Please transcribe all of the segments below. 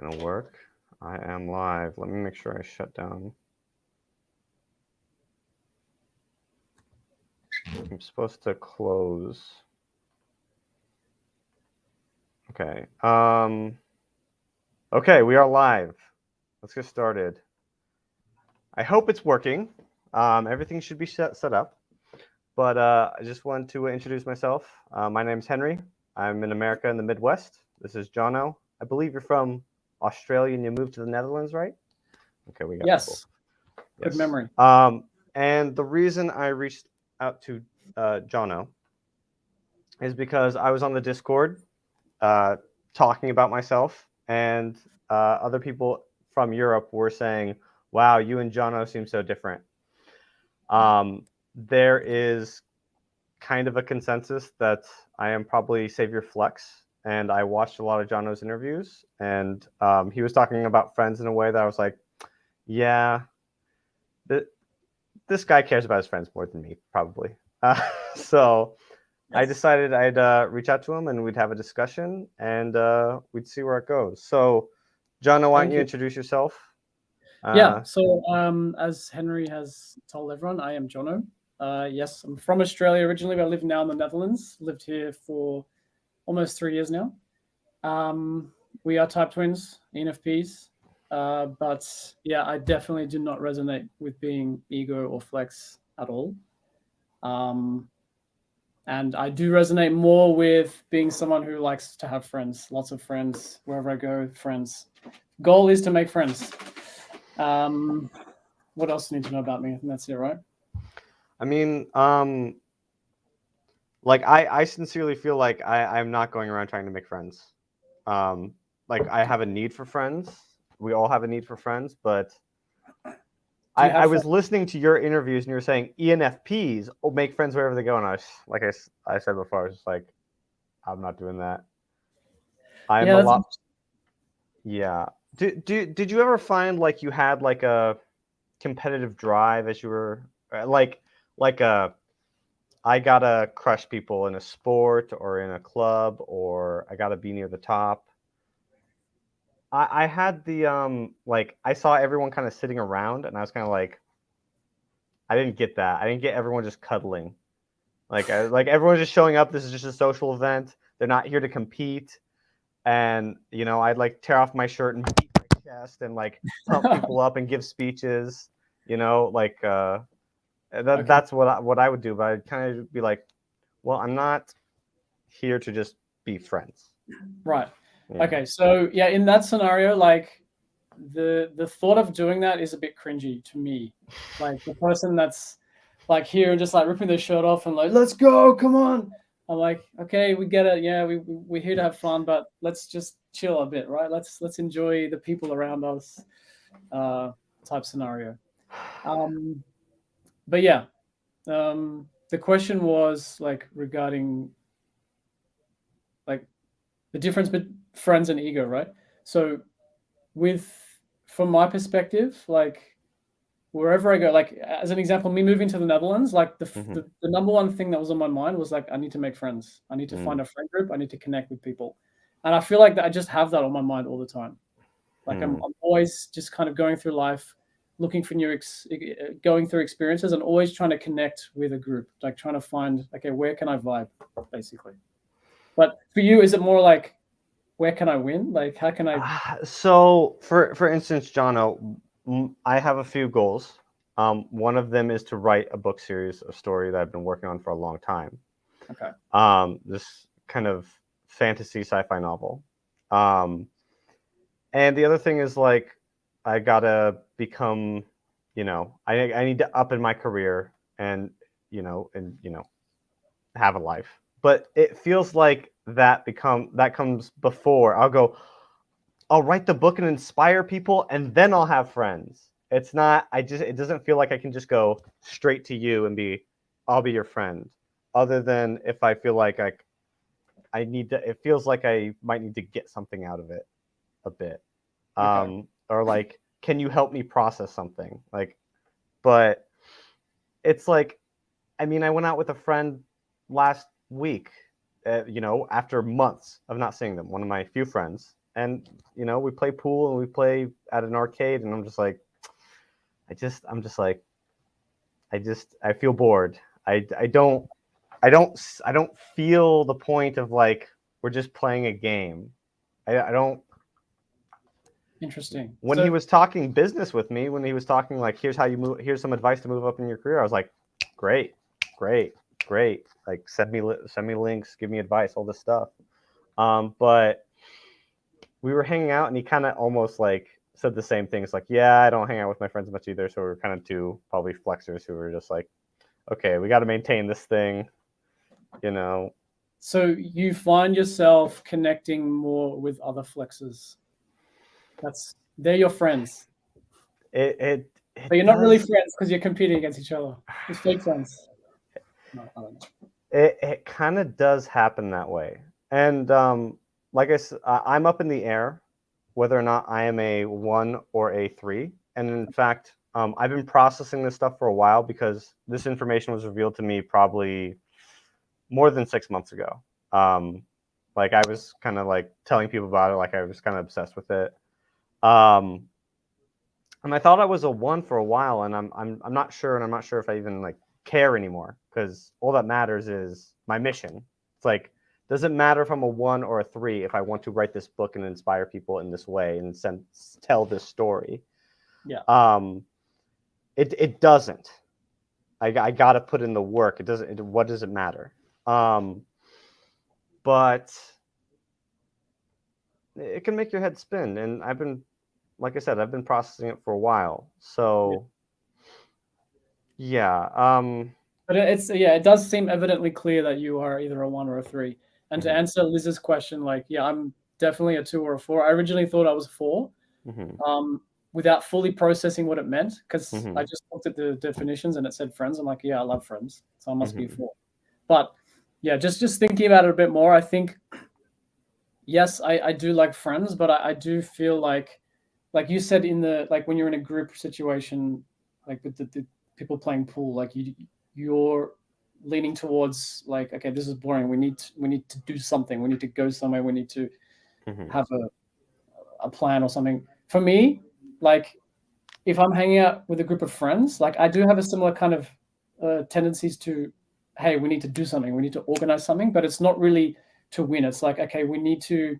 gonna work. I am live. Let me make sure I shut down. I'm supposed to close. Okay. Okay, we are live. Let's get started. I hope it's working. Everything should be set up. But I just wanted to introduce myself. My name's Henry. I'm in America in the Midwest. This is Jono. I believe you're from Australia and you moved to the Netherlands, right? Okay, we got yes. People. Good memory. And the reason I reached out to Jono is because I was on the Discord talking about myself, and other people from Europe were saying, wow, you and Jono seem so different. There is kind of a consensus that I am probably Savior Flex, and I watched a lot of Jono's interviews, and he was talking about friends in a way that I was like, yeah, this guy cares about his friends more than me, probably. So yes. I decided I'd reach out to him and we'd have a discussion and we'd see where it goes. So, Jono, why don't you introduce yourself? Yeah, so as Henry has told everyone, I am Jono. Yes, I'm from Australia originally, but I live now in the Netherlands. Lived here for almost 3 years now. We are type twins, ENFPs. But yeah, I definitely do not resonate with being ego or flex at all. And I do resonate more with being someone who likes to have friends, lots of friends, wherever I go, friends. Goal is to make friends. What else do you need to know about me? I think that's it, right? I mean, like I sincerely feel like I'm not going around trying to make friends. Like I have a need for friends. We all have a need for friends, but I was listening to your interviews and you were saying ENFPs will make friends wherever they go. And I was, like I said before, I was just like, I'm not doing that. I'm a lot. Yeah. Did you ever find like you had like a competitive drive as you were like I gotta crush people in a sport or in a club, or I gotta be near the top? I had the like I saw everyone kind of sitting around and I was kind of like, I didn't get that. I didn't get everyone just cuddling. Like everyone's just showing up. This is just a social event. They're not here to compete. And you know, I'd like tear off my shirt and beat my chest and like pump people up and give speeches. You know, like that's what I would do. But I'd kind of be like, well, I'm not here to just be friends. Right. Yeah. Okay. So yeah, in that scenario, like the thought of doing that is a bit cringy to me. Like the person that's like here and just like ripping their shirt off and like, let's go, come on. I'm like, okay, we get it. Yeah, we're here to have fun, but let's just chill a bit, right? Let's enjoy the people around us, type scenario. But yeah, the question was like regarding like the difference between friends and ego, right? So from my perspective, like wherever I go, like as an example, me moving to the Netherlands, like the number one thing that was on my mind was like, I need to make friends. I need to find a friend group. I need to connect with people. And I feel like that I just have that on my mind all the time. Like I'm always just kind of going through life, looking for going through experiences and always trying to connect with a group, like trying to find, okay, where can I vibe, basically. But for you, is it more like, where can I win? Like, how can I? So, for instance, Jono, I have a few goals. One of them is to write a book series, a story that I've been working on for a long time. Okay. This kind of fantasy sci-fi novel. And the other thing is like, I gotta become, you know, I need to up in my career and have a life. But it feels like that comes before. I'll write the book and inspire people and then I'll have friends. It's not, it doesn't feel like I can just go straight to you and I'll be your friend. Other than if I feel like I need to, it feels like I might need to get something out of it a bit. Okay. Or like, can you help me process something? Like, but it's like, I mean, I went out with a friend last week, after months of not seeing them, one of my few friends. and you know, we play pool and we play at an arcade, and I'm just like, I feel bored. I don't feel the point of like we're just playing a game. I don't. Interesting. When So he was talking business with me, when he was talking like, here's how you move, here's some advice to move up in your career, I was like, great, great, great. Like send me links, give me advice, all this stuff. But we were hanging out, and he kind of almost like said the same things. Like, yeah, I don't hang out with my friends much either. So we were kind of two probably flexers who were just like, okay, we got to maintain this thing, you know. so you find yourself connecting more with other flexes. They're your friends. It But you're not really friends because you're competing against each other. It's fake friends. No, I don't know. It kind of does happen that way. And like I said, I'm up in the air whether or not I am a 1 or a 3. And in fact, I've been processing this stuff for a while because this information was revealed to me probably more than 6 months ago. Like I was kind of like telling people about it, like I was kind of obsessed with it. And I thought I was a 1 for a while, and I'm not sure, and I'm not sure if I even like care anymore, because all that matters is my mission. It's like, does it matter if I'm a 1 or a 3 if I want to write this book and inspire people in this way and tell this story? Yeah. It doesn't. I got to put in the work. It doesn't. What does it matter? But it can make your head spin, and I've been, like I said, I've been processing it for a while. So yeah. But it does seem evidently clear that you are either a 1 or a 3. And to answer Liz's question, like, yeah, I'm definitely a 2 or a 4. I originally thought I was a 4, without fully processing what it meant, because I just looked at the definitions and it said friends. I'm like, yeah, I love friends, so I must be a 4. But yeah, just thinking about it a bit more, I think, yes, I do like friends, but I do feel like you said, in the, like, when you're in a group situation, like with the people playing pool, like you're leaning towards like, okay, this is boring. We need to do something. We need to go somewhere. We need to have a plan or something. For me, like, if I'm hanging out with a group of friends, like, I do have a similar kind of tendencies to, hey, we need to do something. We need to organize something, but it's not really to win. It's like, okay, we need to,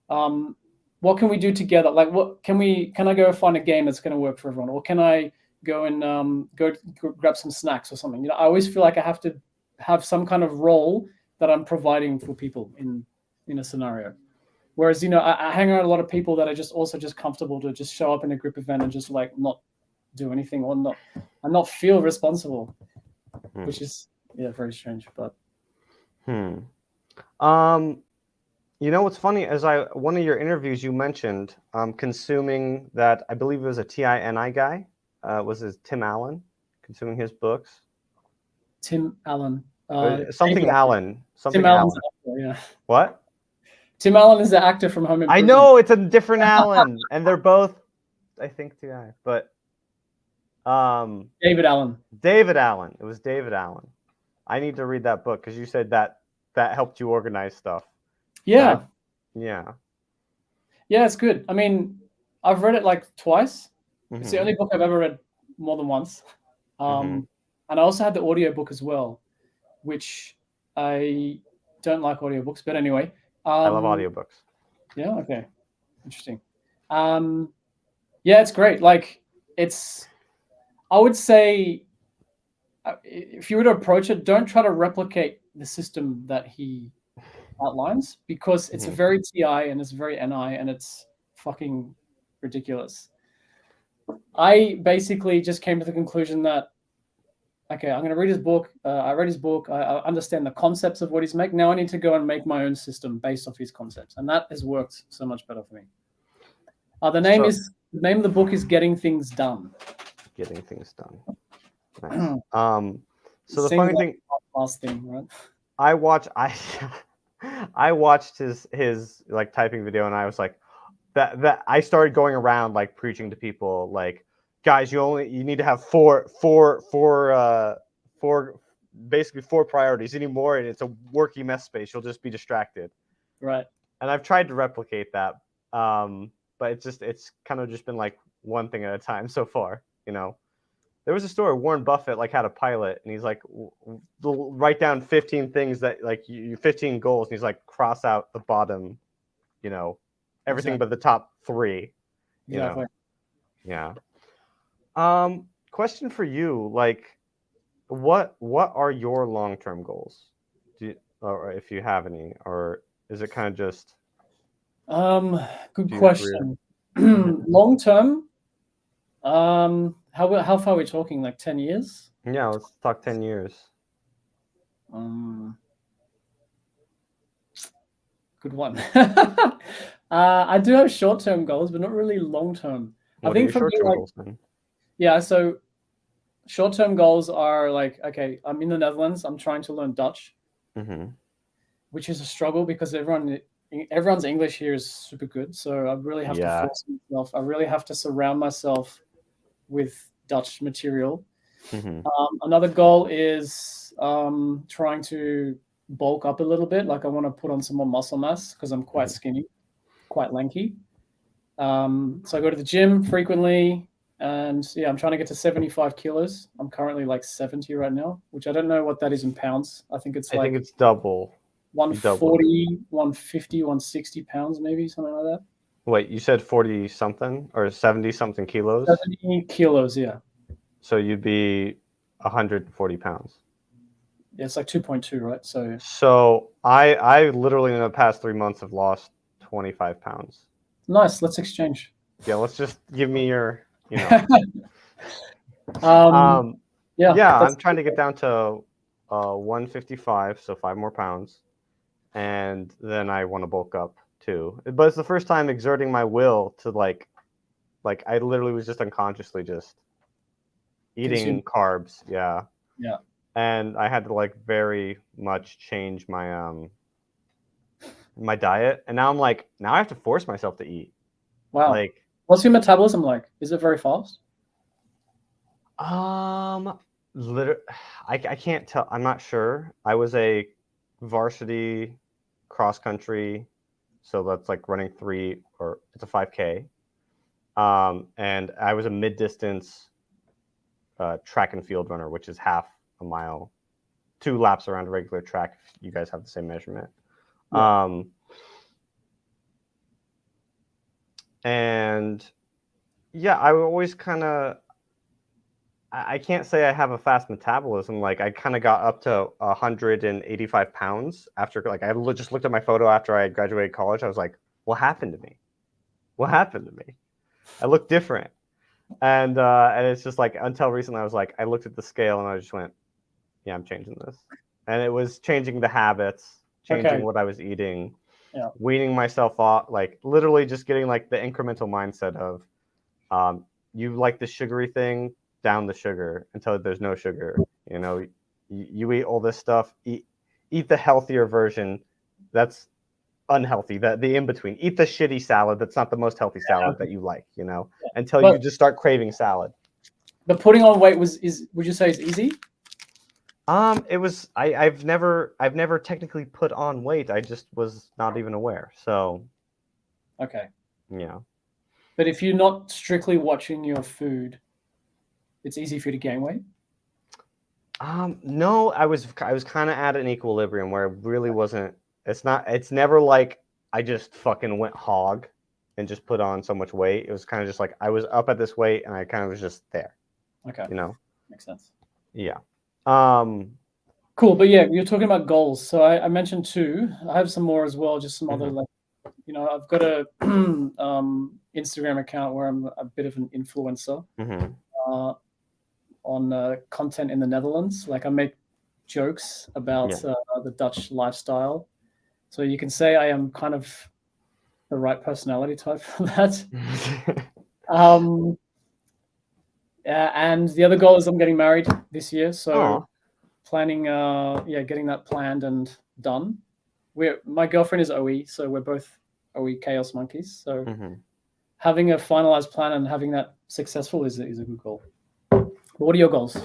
what can we do together? Like, can I go find a game that's going to work for everyone? Or can I go and go grab some snacks or something? You know, I always feel like I have to have some kind of role that I'm providing for people in a scenario. Whereas, you know, I hang around a lot of people that are just comfortable to just show up in a group event and just like not do anything, or not feel responsible, which is, yeah, very strange. But you know what's funny? One of your interviews, you mentioned consuming that. I believe it was a TINI guy. Was it Tim Allen consuming his books? Tim Allen. Something Allen. Something Tim Allen. Allen's actor, yeah. What? Tim Allen is the actor from Home Improvement. I know it's a different Allen, and they're both, I think, TI. But David Allen. David Allen. It was David Allen. I need to read that book because you said that helped you organize stuff. Yeah. Yeah, it's good. I mean, I've read it like twice. It's the only book I've ever read more than once. And I also had the audiobook as well, which I don't like audiobooks, but anyway. I love audiobooks. Yeah, okay. Interesting. Yeah, it's great. Like, I would say, if you were to approach it, don't try to replicate the system that he outlines, because it's a very TI and it's very NI and it's fucking ridiculous. I basically just came to the conclusion that, okay, I'm going to read his book. I read his book. I understand the concepts of what he's making. Now I need to go and make my own system based off his concepts, and that has worked so much better for me. The name of the book is Getting Things Done. Getting Things Done. Nice. So the funny thing, last thing, right? I watched his like typing video, and I was like, that I started going around like preaching to people like, guys, you need to have four basically 4 priorities. Any more and it's a worky mess space. You'll just be distracted. Right. And I've tried to replicate that. But it's kind of just been like one thing at a time so far. There was a story Warren Buffett like had a pilot, and he's like, write down 15 things that like you 15 goals, and he's like, cross out the bottom, everything but the top 3. Exactly. Yeah. Question for you, like, what are your long-term goals? Or if you have any, or is it kind of just Good question. Long term, how far are we talking? Like 10 years? Yeah, let's talk 10 years. Good one. I do have short-term goals, but not really long-term. I think for me, like, goals, then? Yeah, so short-term goals are like, okay, I'm in the Netherlands. I'm trying to learn Dutch, which is a struggle because everyone's English here is super good. So I really have to force myself. I really have to surround myself with Dutch material. Another goal is trying to bulk up a little bit. Like I want to put on some more muscle mass because I'm quite skinny, quite lanky. So I go to the gym frequently, and yeah, I'm trying to get to 75 kilos. I'm currently like 70 right now, which I don't know what that is in pounds. I think it's double. 140, 150, 160 pounds, maybe something like that. Wait, you said 40 something or 70 something kilos? 70 kilos, yeah. So you'd be 140 pounds. Yeah, it's like 2.2, right? So I literally in the past 3 months have lost 25 pounds. Nice. Let's exchange. Yeah, let's just give me your, yeah, I'm trying to get down to 155, so 5 more pounds, and then I want to bulk up too. But it's the first time exerting my will to like I literally was just unconsciously just eating carbs. Yeah. And I had to like very much change my my diet, and now I have to force myself to eat. Wow. Like, what's your metabolism like? Is it very fast? Literally, I can't tell. I'm not sure. I was a varsity cross country, so that's like running it's a 5K. And I was a mid distance track and field runner, which is half a mile, 2 laps around a regular track. If you guys have the same measurement. Yeah. And yeah, I always kind of, I can't say I have a fast metabolism. Like I kind of got up to 185 pounds after, like, I just looked at my photo after I graduated college. I was like, what happened to me? What happened to me? I look different. And it's just like, until recently, I was like, I looked at the scale and I just went, yeah, I'm changing this. And it was changing the habits, changing what I was eating, weaning myself off, like literally just getting like the incremental mindset of, you like the sugary thing, down the sugar until there's no sugar. You eat all this stuff, eat the healthier version that's unhealthy, the in between. Eat the shitty salad that's not the most healthy salad that you like, until you just start craving salad. But putting on weight would you say is easy? It was. I've never technically put on weight. I just was not even aware. So. Okay. Yeah. But if you're not strictly watching your food, it's easy for you to gain weight? No, I was kind of at an equilibrium where it really wasn't. It's never like I just fucking went hog and just put on so much weight. It was kind of just like I was up at this weight and I kind of was just there. Okay. Makes sense. Yeah. Cool. But yeah, you're talking about goals. So I mentioned 2. I have some more as well, just some other, like, I've got a Instagram account where I'm a bit of an influencer on content in the Netherlands. Like I make jokes about the Dutch lifestyle. So you can say I am kind of the right personality type for that. And the other goal is I'm getting married this year. So planning, getting that planned and done. My girlfriend is OE, so we're both OE chaos monkeys. So having a finalized plan and having that successful is a good goal. But what are your goals?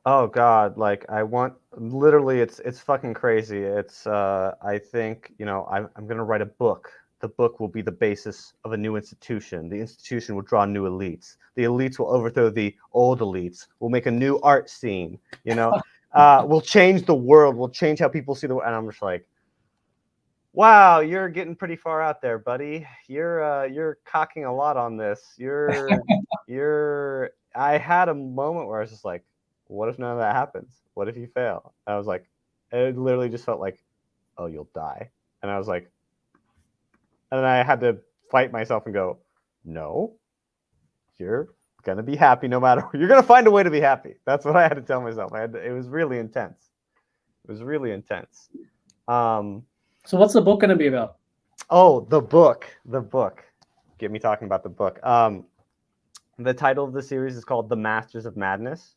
Oh God, like I want, literally, it's fucking crazy. It's I think I'm gonna write a book. the book will be the basis of a new institution. The institution will draw new elites. The elites will overthrow the old elites. We'll make a new art scene. We'll change the world. We'll change how people see the world. And I'm just like, wow, you're getting pretty far out there, buddy. You're cocking a lot on this. I had a moment where I was just like, what if none of that happens? What if you fail? And I was like, it literally just felt like, oh, you'll die. And I was like, and then I had to fight myself and go, no, you're gonna be happy no matter. You're gonna find a way to be happy. That's what I had to tell myself. It was really intense. It was really intense. So what's the book going to be about? Oh, the book. Get me talking about the book. The title of the series is called The Masters of Madness.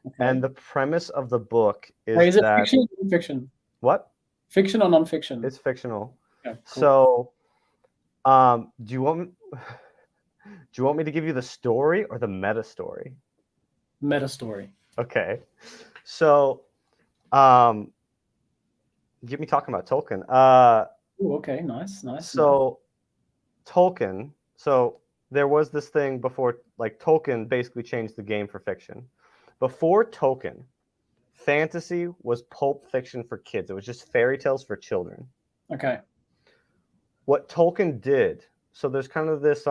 Okay. And the premise of the book is it that... fiction or non-fiction? What? Fiction or non-fiction? It's fictional. Okay, cool. So, do you want me to give you the story or the meta story? Meta story. Okay. So, get me talking about Tolkien. Ooh, okay, nice. So, Tolkien. So there was this thing before, like Tolkien basically changed the game for fiction. Before Tolkien, fantasy was pulp fiction for kids. It was just fairy tales for children. Okay. What Tolkien did, so there's kind of this,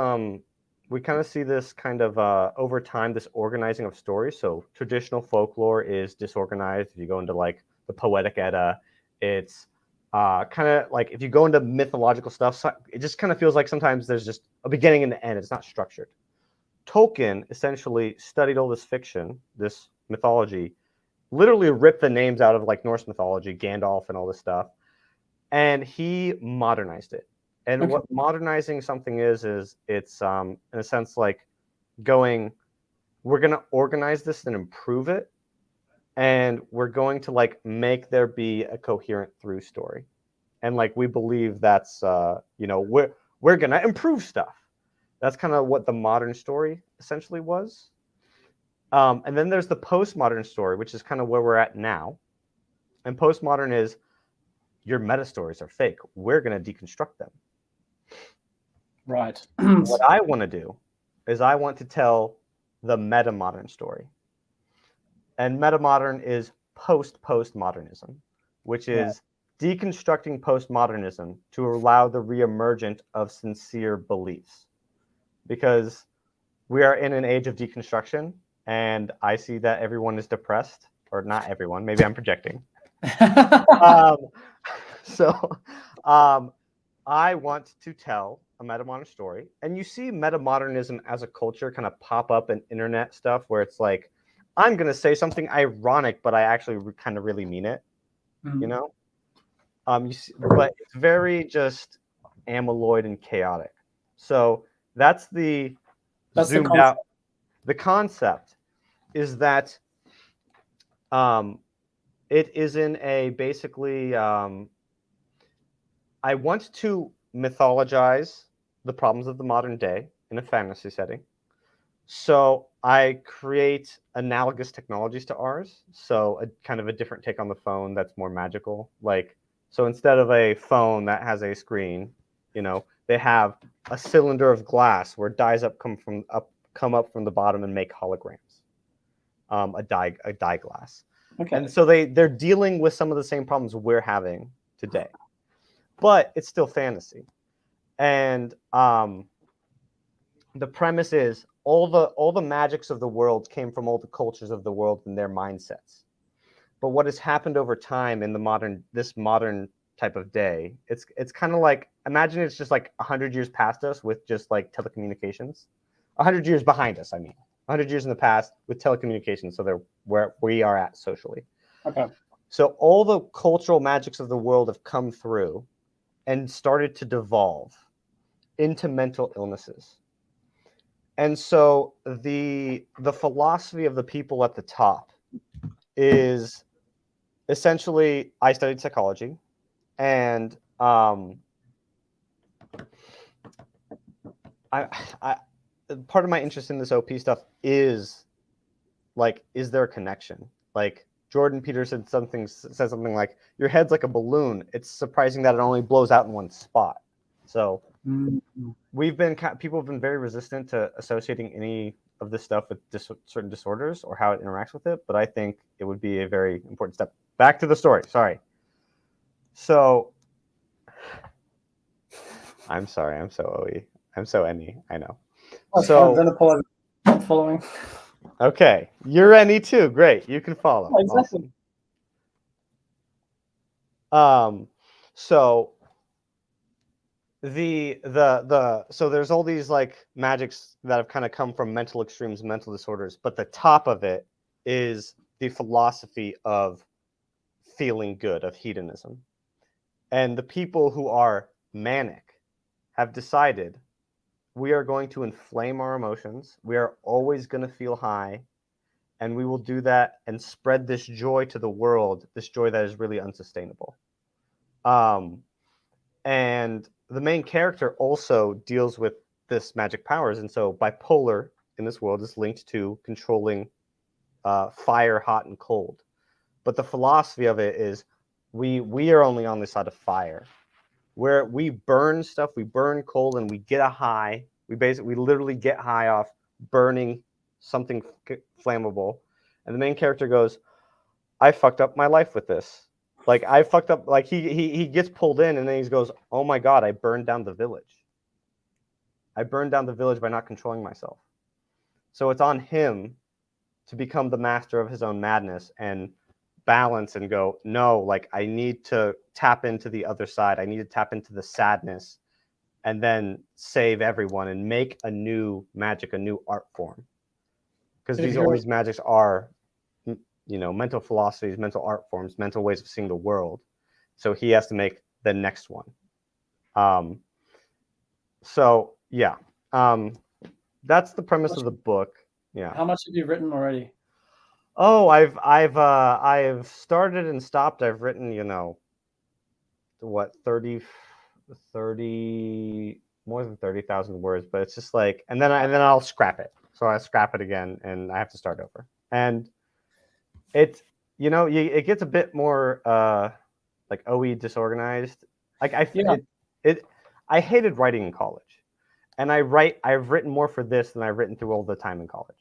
we kind of see this kind of over time, this organizing of stories. So traditional folklore is disorganized. If you go into like the Poetic Edda, it's kind of like if you go into mythological stuff, it just kind of feels like sometimes there's just a beginning and an end. It's not structured. Tolkien essentially studied all this fiction, this mythology, literally ripped the names out of like Norse mythology, Gandalf and all this stuff, and he modernized it. And okay. What modernizing something is it's in a sense like going, we're going to organize this and improve it, and we're going to like make there be a coherent through story. And like we believe that's we're going to improve stuff. That's kind of what the modern story essentially was. And then there's the postmodern story, which is kind of where we're at now. And postmodern is your meta stories are fake. We're going to deconstruct them. Right. What I want to do is I want to tell the meta-modern story. And meta-modern is postmodernism, which is deconstructing postmodernism to allow the reemergent of sincere beliefs. Because we are in an age of deconstruction, and I see that everyone is depressed, or not everyone, maybe I'm projecting. I want to tell a meta-modern story, and you see meta-modernism as a culture kind of pop up in internet stuff where it's like, I'm going to say something ironic, but I actually kind of really mean it, you know? But it's very just amyloid and chaotic. So that's zoomed out. The concept is that it is in a basically, I want to mythologize the problems of the modern day in a fantasy setting. So I create analogous technologies to ours. So a kind of a different take on the phone that's more magical. Like, so instead of a phone that has a screen, they have a cylinder of glass where dyes come up from the bottom and make holograms. A dye glass. Okay. And so they're dealing with some of the same problems we're having today. But it's still fantasy. And the premise is all the magics of the world came from all the cultures of the world and their mindsets. But what has happened over time in this modern type of day, it's kind of like, imagine it's just like 100 years past us with just like telecommunications. 100 years behind us, 100 years in the past with telecommunications, so they're where we are at socially. Okay. So all the cultural magics of the world have come through and started to devolve into mental illnesses. And so the philosophy of the people at the top is essentially, I studied psychology, and part of my interest in this OP stuff is like, is there a connection? Like Jordan Peterson says something like, your head's like a balloon. It's surprising that it only blows out in one spot. So Mm-hmm. people have been very resistant to associating any of this stuff with certain disorders or how it interacts with it. But I think it would be a very important step. Back to the story. Sorry. So I'm sorry. I'm so OE. I'm so NE. I know. That's So fine. Don't apologize. I'm following. okay, you're NE too. Great. You can follow. Exactly. Awesome. So so there's all these like magics that have kind of come from mental extremes, mental disorders, but the top of it is the philosophy of feeling good, of hedonism. And the people who are manic have decided we are going to inflame our emotions. We are always going to feel high, and we will do that and spread this joy to the world, this joy that is really unsustainable. And the main character also deals with this magic powers, and so bipolar in this world is linked to controlling fire, hot and cold. But the philosophy of it is we are only on the side of fire, where we burn stuff, we burn coal, and we get a high. We literally get high off burning something flammable. And the main character goes, I fucked up my life with this. Like I fucked up. Like he gets pulled in, and then he goes, "Oh my god, I burned down the village. I burned down the village by not controlling myself." So it's on him to become the master of his own madness and balance and go, no, like I need to tap into the other side. I need to tap into the sadness and then save everyone and make a new magic, a new art form. Because all these magics are, mental philosophies, mental art forms, mental ways of seeing the world. So he has to make the next one. So yeah, that's the premise of the book. Yeah. How much have you written already? Oh, I've started and stopped. I've written, what, 30 more than 30,000 words, but it's just like, and then I'll scrap it. So I scrap it again and I have to start over. And it gets a bit more like OE disorganized. Like I hated writing in college. And I've written more for this than I've written through all the time in college.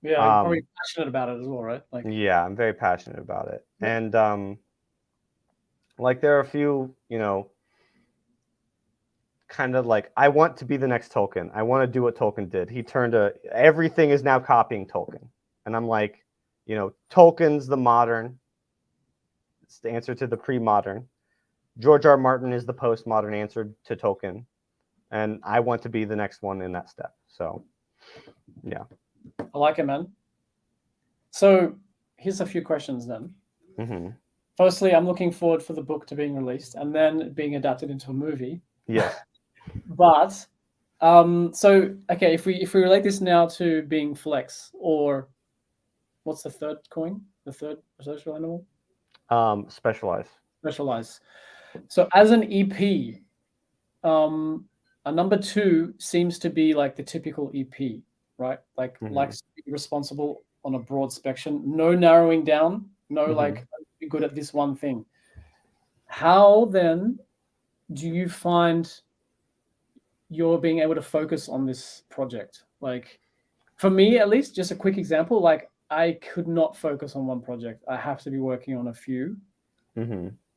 Yeah, you're probably passionate about it as well, right? Like, yeah, I'm very passionate about it. Yeah. And like there are a few, kind of like I want to be the next Tolkien. I want to do what Tolkien did. Everything is now copying Tolkien. And I'm like, Tolkien's the modern. It's the answer to the pre-modern. George R. Martin is the postmodern answer to Tolkien. And I want to be the next one in that step. So, yeah. I like it, man. So here's a few questions then. Mm-hmm. Firstly, I'm looking forward for the book to being released and then being adapted into a movie. Yes. But so okay, if we relate this now to being flex, or what's the third coin? The third social animal? Specialize. So as an EP, a number 2 seems to be like the typical EP, right? Like likes to be responsible on a broad spectrum, no narrowing down, no like be good at this one thing. How then do you find you're being able to focus on this project? Like for me, at least, just a quick example, like I could not focus on one project. I have to be working on a few.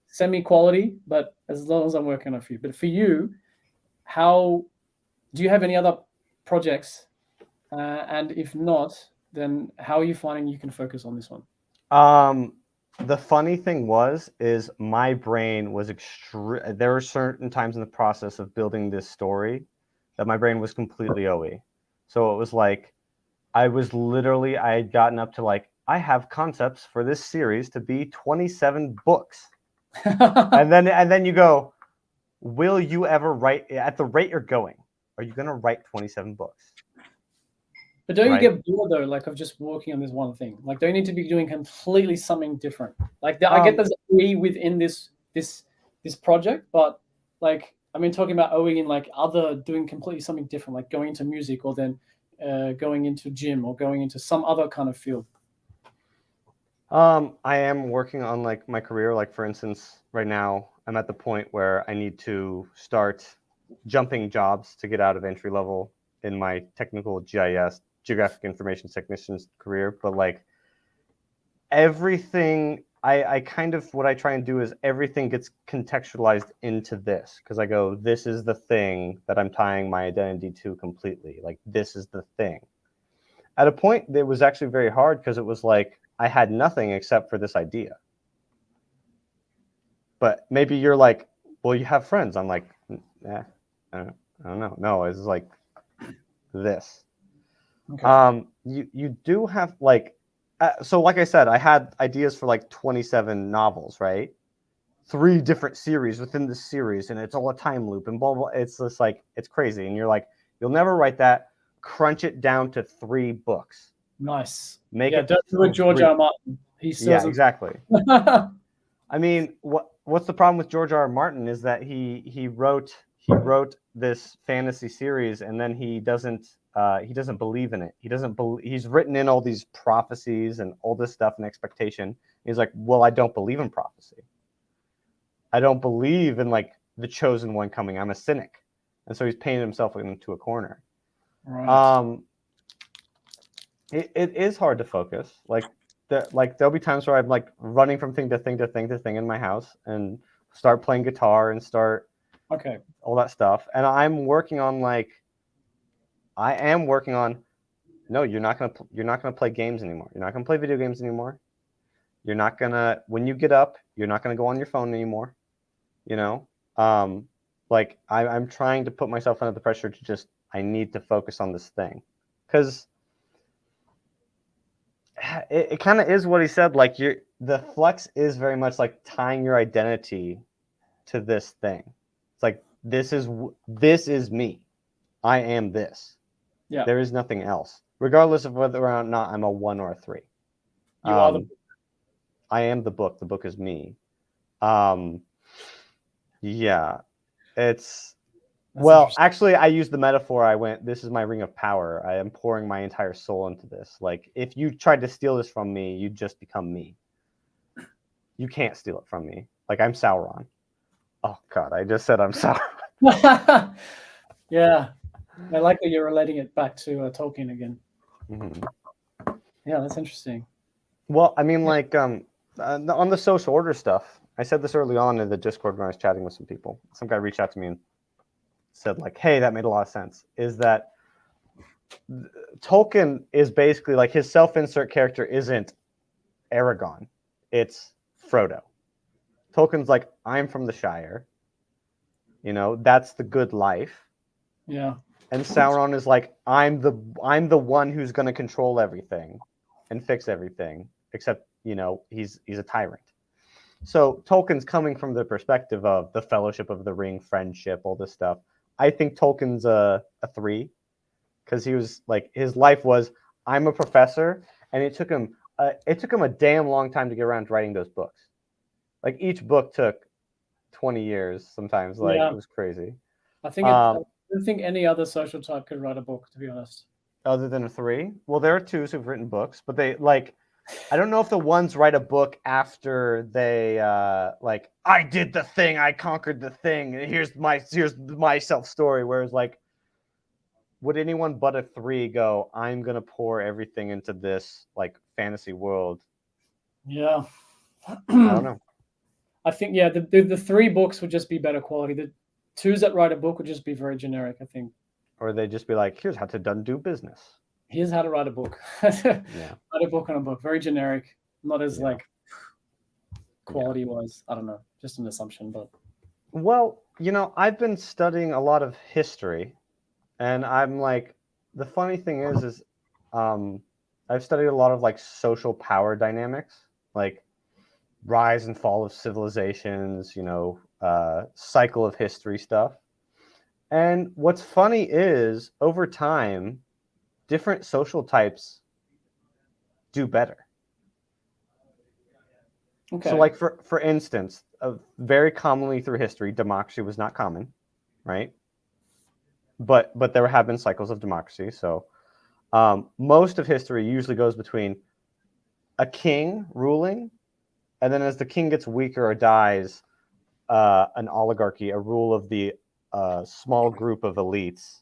Semi-quality, but as long as I'm working on a few. But for you, how do you have any other projects? And if not, then how are you finding you can focus on this one? The funny thing is my brain was there were certain times in the process of building this story that my brain was completely OE. So it was like, I had gotten up to like, I have concepts for this series to be 27 books. and then you go, will you ever write, at the rate you're going, are you going to write 27 books? But don't you get bored though, like of just working on this one thing? Like, don't you need to be doing completely something different? Like, I get there's OE within this project, but like, I mean, talking about OE in like doing completely something different, like going into music or then going into gym or going into some other kind of field. I am working on like my career. Like for instance, right now I'm at the point where I need to start jumping jobs to get out of entry level in my technical GIS, geographic information technician's career, but like everything I kind of what I try and do is everything gets contextualized into this because I go, this is the thing that I'm tying my identity to completely. Like this is the thing. At a point, it was actually very hard because it was like I had nothing except for this idea. But maybe you're like, well, you have friends. I'm like, I don't know. No, it's like this. Okay. You do have like, so like I said, I had ideas for like 27 novels, right? 3 different series within the series, and it's all a time loop and blah blah. It's just like it's crazy, and you're like, you'll never write that. Crunch it down to 3 books. Nice. Make Yeah, it don't do it, George 3. R. R. Martin. He Yeah, doesn't. exactly. I mean, what's the problem with George R. R. Martin is that he wrote this fantasy series and then he doesn't believe in it. He's written in all these prophecies and all this stuff and expectation. He's like, well, I don't believe in prophecy. I don't believe in like the chosen one coming. I'm a cynic, and so he's painted himself into a corner. Right. It is hard to focus. Like there'll be times where I'm like running from thing to thing to thing to thing in my house and start playing guitar and start Okay. all that stuff. And I am working on no, you're not gonna play games anymore. You're not gonna play video games anymore. You're not gonna when you get up, you're not gonna go on your phone anymore. You know? Like I'm trying to put myself under the pressure to just I need to focus on this thing. Because it kind of is what he said. Like the flex is very much like tying your identity to this thing. It's like this is me. I am this. Yeah. There is nothing else, regardless of whether or not I'm a 1 or a 3. You are the. I am the book. The book is me. Yeah, it's well. Actually, I used the metaphor. I went, "This is my ring of power. I am pouring my entire soul into this. Like, if you tried to steal this from me, you'd just become me. You can't steal it from me. Like, I'm Sauron. Oh God, I just said I'm Sauron. Yeah, I like that you're relating it back to Tolkien again. Mm-hmm. Yeah, that's interesting. Well, I mean, like, on the social order stuff, I said this early on in the Discord when I was chatting with some people. Some guy reached out to me and said, like, hey, that made a lot of sense. Is that Tolkien is basically like his self-insert character isn't Aragorn, it's Frodo. Tolkien's like, I'm from the Shire. You know, that's the good life. Yeah. And Sauron is like, I'm the one who's going to control everything and fix everything, except, you know, he's a tyrant. So Tolkien's coming from the perspective of the Fellowship of the Ring, friendship, all this stuff. I think Tolkien's a 3 because he was like his life was I'm a professor, and it took him a damn long time to get around to writing those books. Like each book took 20 years sometimes. Like it was crazy. I don't think any other social type could write a book, to be honest. Other than a 3, well, there are 2s who've written books, but they like. I don't know if the ones write a book after they like I did the thing, I conquered the thing. Here's my self story. Whereas like, would anyone but a 3 go? I'm gonna pour everything into this like fantasy world. Yeah, I don't know. I think the 3 books would just be better quality. The 2s that write a book would just be very generic, I think. Or they just be like, here's how to do business. Here's how to write a book. Yeah. Write a book on a book. Very generic. Not as like quality wise. I don't know. Just an assumption, but. Well, you know, I've been studying a lot of history, and I'm like, the funny thing is I've studied a lot of like social power dynamics, like rise and fall of civilizations, you know, cycle of history stuff. And what's funny is over time, different social types do better. Okay. So like for instance, very commonly through history, democracy was not common, right? But there have been cycles of democracy. So most of history usually goes between a king ruling, and then as the king gets weaker or dies, an oligarchy, a rule of the a small group of elites,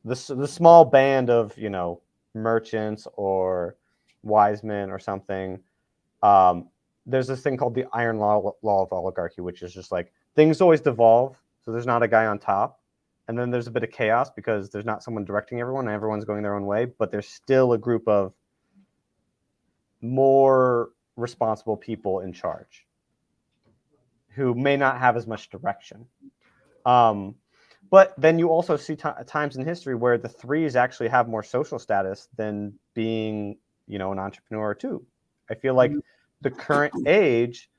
the small band of, you know, merchants or wise men or something. There's this thing called the iron law of oligarchy, which is just like things always devolve. So there's not a guy on top. And then there's a bit of chaos because there's not someone directing everyone and everyone's going their own way. But there's still a group of more responsible people in charge who may not have as much direction. But then you also see times in history where the threes actually have more social status than being, you know, an entrepreneur too. I feel like the current age,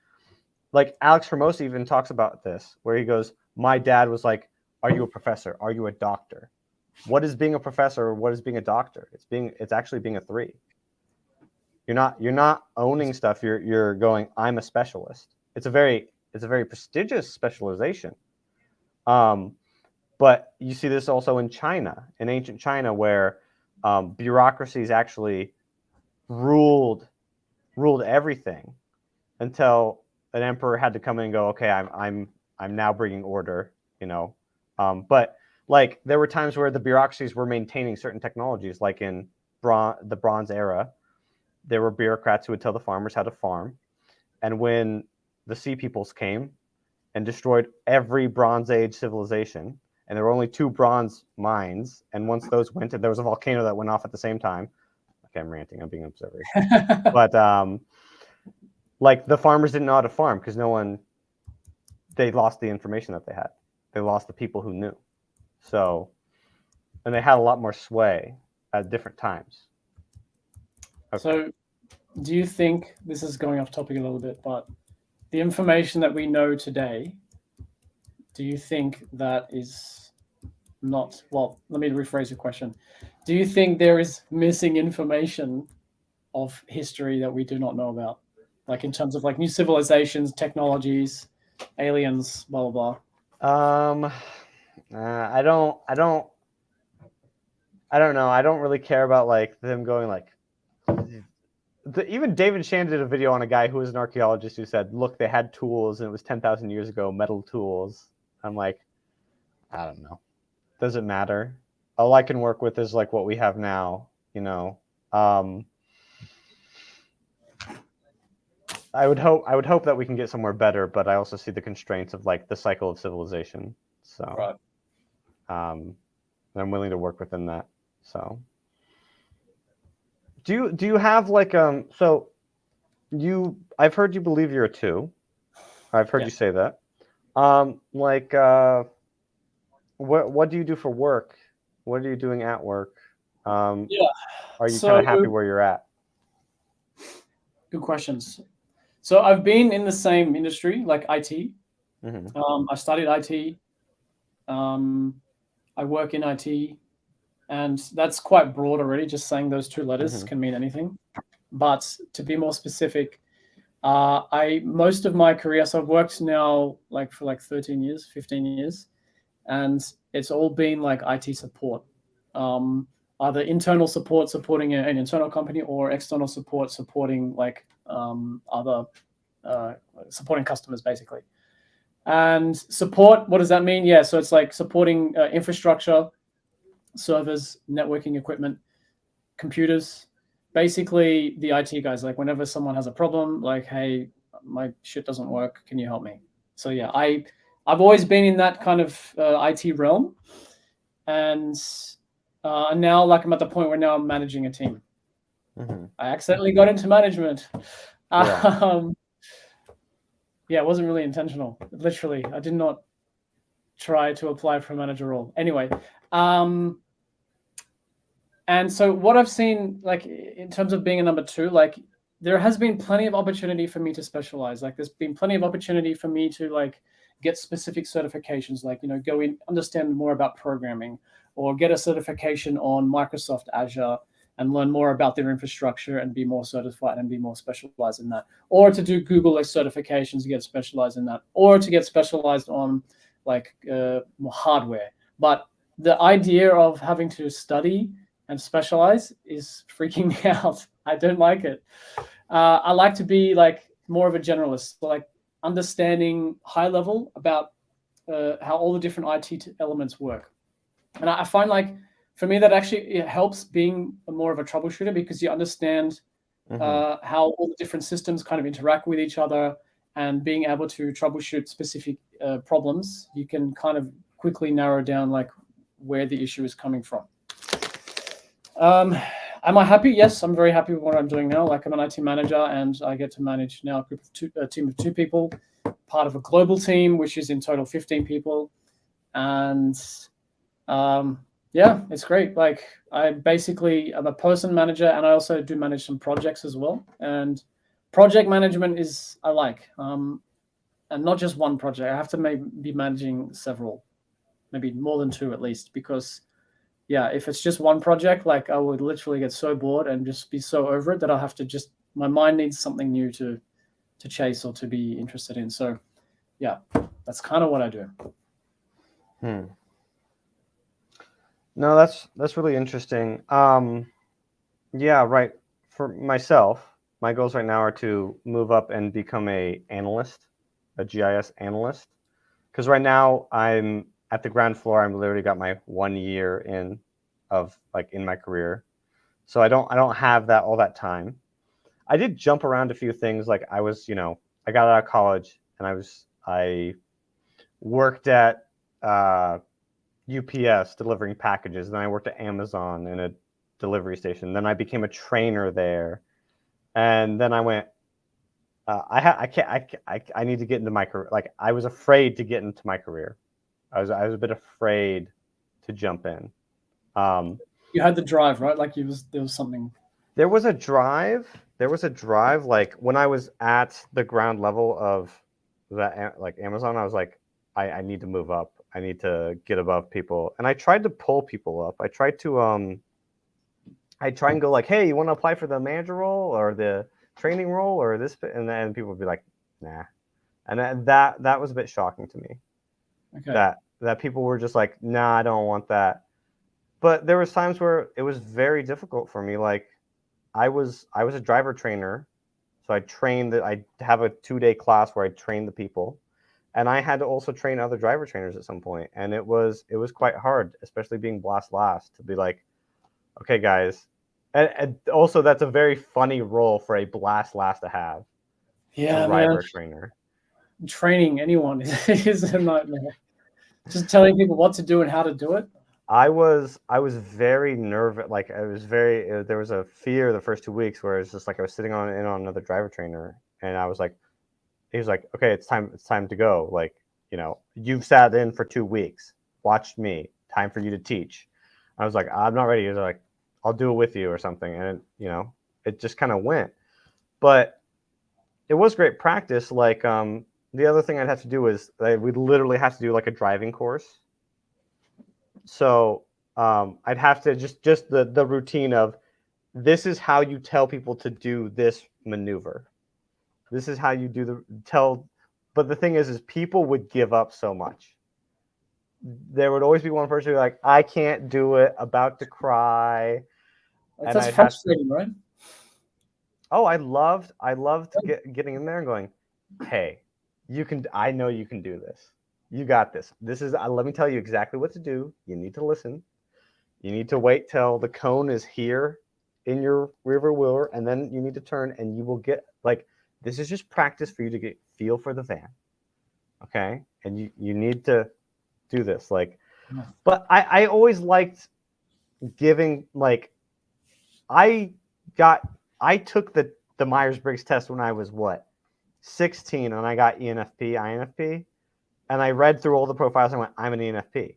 like Alex Hermosa even talks about this, where he goes, my dad was like, are you a professor? Are you a doctor? What is being a professor? What is being a doctor? It's actually being a three. You're not owning stuff. You're going, I'm a specialist. It's a very prestigious specialization. But you see this also in China, in ancient China, where bureaucracies actually ruled everything until an emperor had to come in and go, okay, I'm now bringing order, you know. But like there were times where the bureaucracies were maintaining certain technologies, like in the Bronze Era, there were bureaucrats who would tell the farmers how to farm, and when the Sea Peoples came and destroyed every Bronze Age civilization, and there were only 2 bronze mines, and once those went, and there was a volcano that went off at the same time. Okay, I'm ranting. I'm being observant. But like the farmers didn't know how to farm because they lost the information that they had. They lost the people who knew. So, and they had a lot more sway at different times. Okay. So, do you think, this is going off topic a little bit, but the information that we know today, do you think that is not, well, let me rephrase the question. Do you think there is missing information of history that we do not know about? Like in terms of like new civilizations, technologies, aliens, blah, blah, blah. I don't know. I don't really care about like them going like, even David Shan did a video on a guy who was an archaeologist who said, look, they had tools and it was 10,000 years ago, metal tools. I'm like, I don't know. Does it matter? All I can work with is like what we have now, you know. I would hope that we can get somewhere better, but I also see the constraints of like the cycle of civilization. So right. I'm willing to work within that. So do you have like so I've heard you believe you're a 2. I've heard you say that. Like what do you do for work? What are you doing at work? Are you kind of happy where you're at? Good questions. So I've been in the same industry, like IT. Mm-hmm. I studied IT. I work in IT, and that's quite broad already. Just saying those 2 letters can mean anything. But to be more specific, most of my career, so I've worked now like for like 13 years, 15 years, and it's all been like IT support. Either internal support supporting an internal company, or external support supporting like other supporting customers basically. And support, what does that mean? Yeah, so it's like supporting infrastructure, servers, networking equipment, computers, basically the IT guys. Like whenever someone has a problem, like, hey, my shit doesn't work, can you help me? So yeah, I've always been in that kind of IT realm, and now like I'm at the point where now I'm managing a team. I accidentally got into management. Yeah, it wasn't really intentional. Literally, I did not try to apply for a manager role. Anyway, and so what I've seen, like in terms of being a number 2, like there has been plenty of opportunity for me to specialize. Like there's been plenty of opportunity for me to like get specific certifications, like, you know, go in, understand more about programming, or get a certification on Microsoft Azure and learn more about their infrastructure and be more certified and be more specialized in that, or to do Google certifications to get specialized in that, or to get specialized on like more hardware. But the idea of having to study and specialize is freaking me out. I don't like it. I like to be like more of a generalist, so like understanding high level about how all the different IT elements work. And I find like for me that actually it helps being more of a troubleshooter because you understand how all the different systems kind of interact with each other, and being able to troubleshoot specific problems, you can kind of quickly narrow down like where the issue is coming from. Am I happy? Yes, I'm very happy with what I'm doing now. Like I'm an IT manager, and I get to manage now a team of 2 people, part of a global team, which is in total 15 people. And yeah, it's great. Like I'm a person manager, and I also do manage some projects as well. And project management is I like, and not just one project. I have to be managing several, maybe more than 2 at least, because yeah, if it's just one project, like I would literally get so bored and just be so over it that I'll have to my mind needs something new to chase or to be interested in. So yeah, that's kind of what I do. No, that's really interesting. Yeah, right. For myself, my goals right now are to move up and become a GIS analyst. Because right now I'm at the ground floor. I'm literally got my 1 year in my career, so I don't have all that time. I did jump around a few things. Like I was, I got out of college and I worked at UPS delivering packages. Then I worked at Amazon in a delivery station. Then I became a trainer there, and then I went. I need to get into my career. Like I was afraid to get into my career. I was a bit afraid to jump in. You had the drive, right? Like there was something. There was a drive. Like when I was at the ground level of that, like Amazon, I was like, I need to move up. I need to get above people. And I tried to pull people up. I try and go like, hey, you want to apply for the manager role or the training role or this? And then people would be like, nah. And that was a bit shocking to me. Okay. That people were just like, nah, I don't want that. But there was times where it was very difficult for me. Like I was a driver trainer. So I have a 2-day class where I train the people. And I had to also train other driver trainers at some point. And it was quite hard, especially being blast last, to be like, okay, guys. And also that's a very funny role for a blast last to have. Yeah, driver trainer. Training anyone is a nightmare. Just telling people what to do and how to do it. I was very nervous. Like there was a fear the first 2 weeks where it's just like I was sitting on another driver trainer, and I was like, he was like, okay, it's time to go. Like, you've sat in for 2 weeks, watched me, time for you to teach. I was like, I'm not ready. He was like, I'll do it with you or something. And it just kind of went, but it was great practice. Like, the other thing I'd have to do is we'd literally have to do like a driving course. So I'd have to just the routine of, this is how you tell people to do this maneuver. This is how you but the thing is people would give up so much. There would always be one person who's like, I can't do it, about to cry. That's frustrating, right? Oh, I loved getting in there and going, hey, I know you can do this. You got this. Let me tell you exactly what to do. You need to listen. You need to wait till the cone is here in your rearview mirror, and then you need to turn, and you will get, like, this is just practice for you to get feel for the van. Okay? And you need to do this. Like, but I always liked giving, like, I took the Myers-Briggs test when I was 16, and I got ENFP, INFP, and I read through all the profiles and went, I'm an ENFP.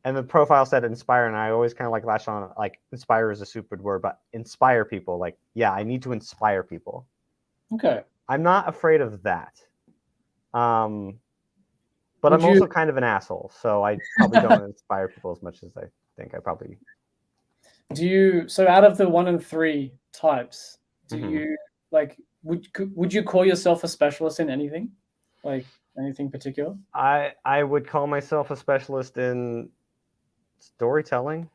And the profile said inspire, and I always kind of like latched on, like, inspire is a stupid word, but inspire people. Like, yeah, I need to inspire people. Okay. I'm not afraid of that. But I'm also kind of an asshole, so I probably don't inspire people as much as I think I probably. So out of the 1 and 3 types, do you like, would you call yourself a specialist in anything? Like anything particular? I would call myself a specialist in storytelling,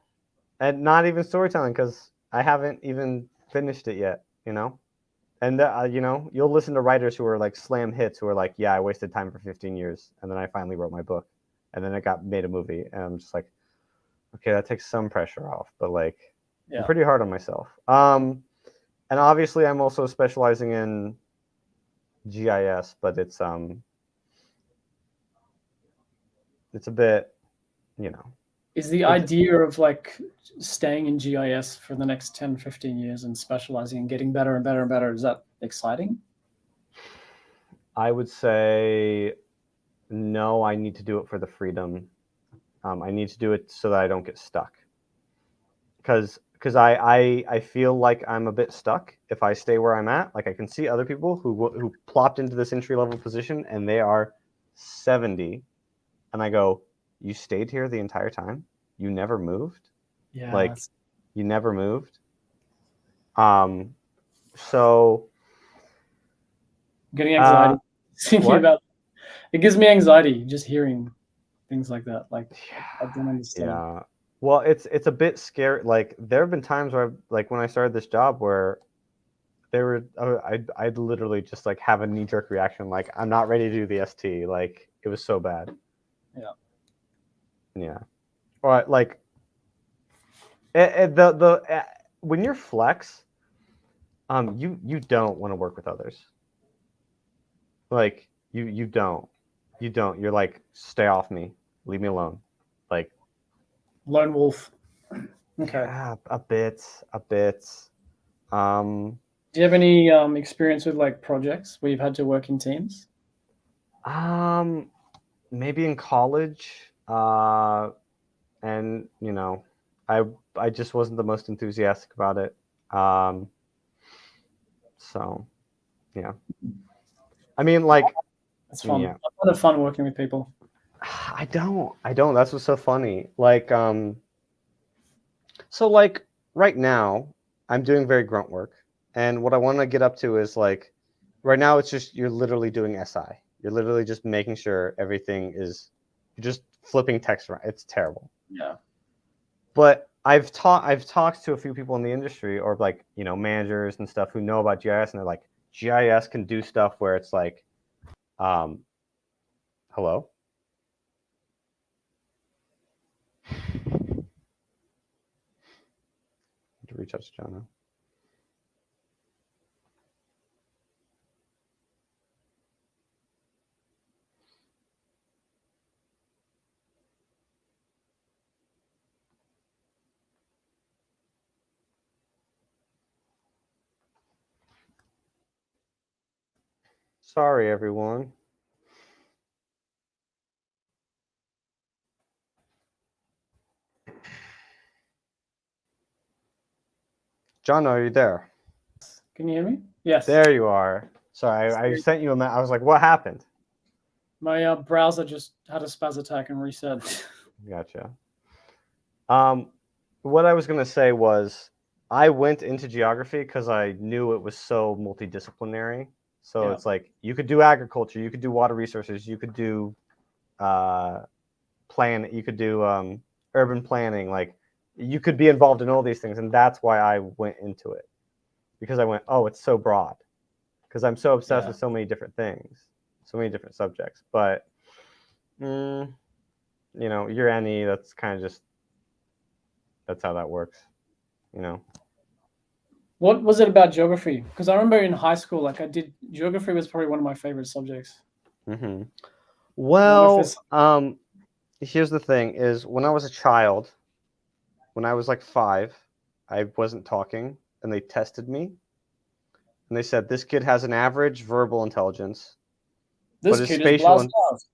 and not even storytelling, because I haven't even finished it yet, and you'll listen to writers who are like slam hits who are like, yeah, I wasted time for 15 years and then I finally wrote my book. and then it got made a movie, and I'm just like, okay, that takes some pressure off, but like I'm pretty hard on myself. And obviously I'm also specializing in GIS, but it's a bit, you know. Is the idea of like staying in GIS for the next 10, 15 years and specializing and getting better and better and better, is that exciting? I would say no, I need to do it for the freedom. I need to do it so that I don't get stuck. Because I feel like I'm a bit stuck if I stay where I'm at. Like I can see other people who plopped into this entry level position and they are 70, and I go, you stayed here the entire time? You never moved? Yeah. Like you never moved? So getting anxiety thinking about it gives me anxiety just hearing things like that. Like I don't understand. Yeah. Well, it's a bit scary. Like there have been times where like when I started this job where I'd literally just like have a knee-jerk reaction, like I'm not ready to do the ST. Like it was so bad. Yeah. Or like when you're flex, you don't want to work with others. Like you don't. You're like, stay off me, leave me alone. Like lone wolf. Okay. Yeah, a bit. Do you have any experience with like projects where you've had to work in teams? Maybe in college, and you know, I just wasn't the most enthusiastic about it. So, yeah. I mean, like, it's fun. Yeah. A lot of fun working with people. I don't. That's what's so funny. Like, so like right now, I'm doing very grunt work, and what I want to get up to is like, right now it's just you're literally doing SI. You're literally just making sure everything is. You're just flipping text around. It's terrible. Yeah. But I've talked to a few people in the industry, or like managers and stuff who know about GIS, and they're like, GIS can do stuff where it's like, hello. To reach out to John now. Sorry, everyone. John, are you there? Can you hear me? Yes. There you are. Sorry, I sent you a message. I was like, what happened? My browser just had a spaz attack and reset. Gotcha. What I was going to say was I went into geography because I knew it was so multidisciplinary. So it's like you could do agriculture, you could do water resources, you could do you could do urban planning. Like you could be involved in all these things, and that's why I went into it, because I went, oh, it's so broad, because I'm so obsessed with so many different things, so many different subjects. But you're any, that's kind of just that's how that works. What was it about geography? Because I remember in high school, like geography was probably one of my favorite subjects. Mm-hmm. Well, here's the thing: is when I was a child, when I was like 5, I wasn't talking, and they tested me, and they said this kid has an average verbal intelligence. This kid is blast last.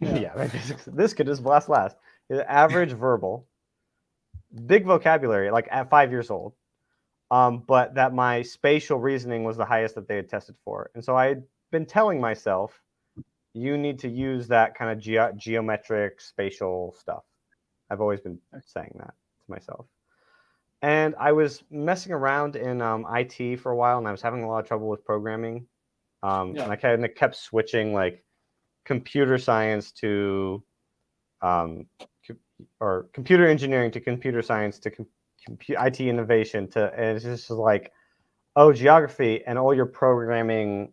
Yeah, this kid is blast last. Average verbal, big vocabulary, like at 5 years old. But that my spatial reasoning was the highest that they had tested for. And so I had been telling myself, you need to use that kind of geometric spatial stuff. I've always been saying that to myself. And I was messing around in IT for a while, and I was having a lot of trouble with programming. And I kind of kept switching like computer science to, or computer engineering to computer science to IT innovation to, and it's just like, oh, geography, and all your programming